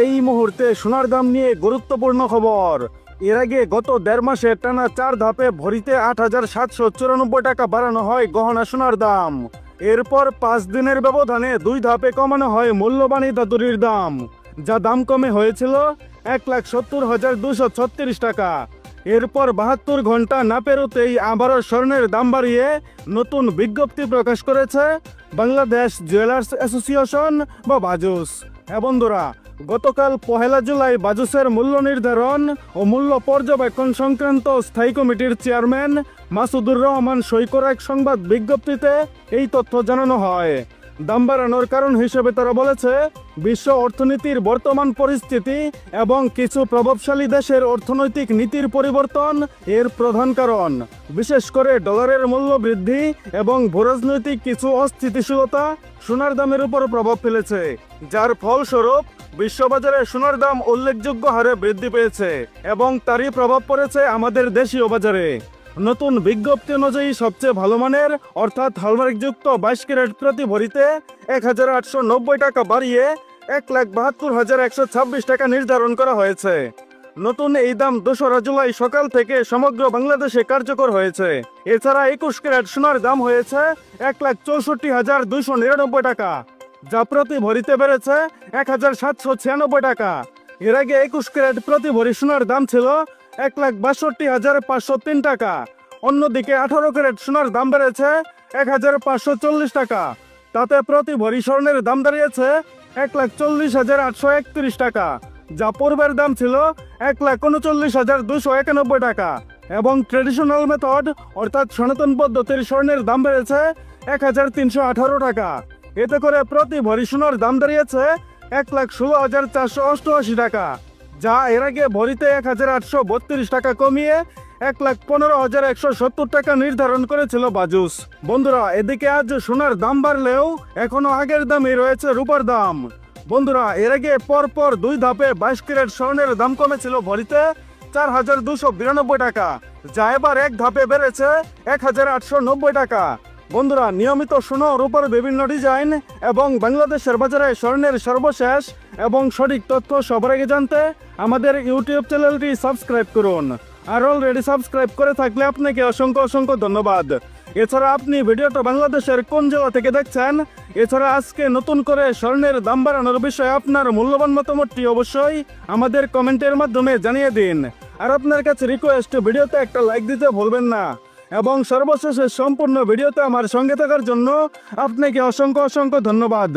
এই মুহূর্তে সোনার দাম নিয়ে গুরুত্বপূর্ণ খবর। এর আগে গত 1.5 মাসে টানা 4 ধাপে ভরিতে 8,794 টাকা বাড়ানো হয় গহনা সোনার দাম। এরপর 5 দিনের ব্যবধানে 2 ধাপে কমানো হয় মূল্যবান ধাতুরির দাম, যা দাম কমে হয়েছিল 1,70,236 টাকা। এরপর 72 ঘন্টা না পেরোতেই আবারও স্বর্ণের দাম বাড়িয়ে নতুন বিজ্ঞপ্তি প্রকাশ করেছে বাংলাদেশ জুয়েলার্স অ্যাসোসিয়েশন বা বাজুস। বন্ধুরা, গতকাল 1 জুলাই বাজুসের মূল্য নির্ধারণ ও মূল্য পর্যবেক্ষণ সংক্রান্ত স্থায়ী কমিটির চেয়ারম্যান মাসুদুর রহমান সই করা এক সংবাদ বিজ্ঞপ্তিতে এই তথ্য জানানো হয়। দাম বাড়ানোর কারণ হিসেবে তারা বলেছে, বিশ্ব অর্থনীতির বর্তমান পরিস্থিতি এবং কিছু প্রভাবশালী দেশের অর্থনৈতিক নীতির পরিবর্তন এর প্রধান কারণ। বিশেষ করে ডলারের মূল্য বৃদ্ধি এবং ভূরাজনৈতিক কিছু অস্থিতিশীলতা সোনার দামের উপর প্রভাব ফেলেছে, যার ফলস্বরূপ বিশ্ববাজারে সোনার দাম উল্লেখযোগ্য হারে বৃদ্ধি পেয়েছে এবং তারই প্রভাব পড়েছে আমাদের দেশীয় বাজারে। নতুন বিজ্ঞপ্তি অনুযায়ী সবচেয়ে ভালো মানের অর্থাৎ হলমার্কযুক্ত 22 ক্যারেট প্রতি ভরিতে 1,890 টাকা বাড়িয়ে 1,72,126 টাকা নির্ধারণ করা হয়েছে। নতুন এই দাম 2রা জুলাই সকাল থেকে সমগ্র বাংলাদেশে কার্যকর হয়েছে। এছাড়া 21 ক্যারেট সোনার দাম হয়েছে 1,64,299 টাকা, যা প্রতি ভরিতে বেড়েছে 1,796 টাকা। এর আগে 21 ক্যারেট প্রতি ভরি সোনার দাম ছিল 1,62,503 টাকা। অন্যদিকে 18 ক্যারেট সোনার দাম বেড়েছে 1,540 টাকা। তাতে প্রতি ভরি স্বর্ণের দাম দাঁড়িয়েছে 1,40,831 টাকা, যা পূর্বের দাম ছিল 1,39,291 টাকা। এবং ট্রেডিশনাল মেথড অর্থাৎ সনাতন পদ্ধতির স্বর্ণের দাম বেড়েছে 1,318 টাকা। এতে করে প্রতি ভরি সোনার দাম দাঁড়িয়েছে 1,16,488 টাকা, যা এর আগে ভরিতে 1,832 টাকা কমিয়ে 1,15,170 টাকা নির্ধারণ করেছিল বাজুস। বন্ধুরা, এদিকে আজ সোনার দাম বাড়লেও এখনো আগের দামই রয়েছে রূপার দাম। বন্ধুরা, এর আগে পরপর 2 ধাপে 22 ক্যারেট স্বর্ণের দাম কমেছিল ভরিতে 4,292 টাকা, যা এবার এক ধাপে বেড়েছে 1,890 টাকা। বন্ধুরা, নিয়মিত সোনা ও রূপার বিভিন্ন ডিজাইন এবং বাংলাদেশের বাজারে স্বর্ণের সর্বশেষ এবং সঠিক তথ্য সবার আগে জানতে আমাদের ইউটিউব চ্যানেলটি সাবস্ক্রাইব করুন। আর অলরেডি সাবস্ক্রাইব করে থাকলে আপনাকে অসংখ্য অসংখ্য ধন্যবাদ। এছাড়া আপনি ভিডিওটা বাংলাদেশের কোন জেলা থেকে দেখছেন, এছাড়া আজকে নতুন করে স্বর্ণের দাম বাড়ানোর বিষয়ে আপনার মূল্যবান মতামতটি অবশ্যই আমাদের কমেন্টের মাধ্যমে জানিয়ে দিন। আর আপনার কাছে রিকোয়েস্ট, ভিডিওতে একটা লাইক দিতে ভুলবেন না। এবং সর্বশেষে সম্পূর্ণ ভিডিওতে আমার সঙ্গে থাকার জন্য আপনাকে অসংখ্য অসংখ্য ধন্যবাদ।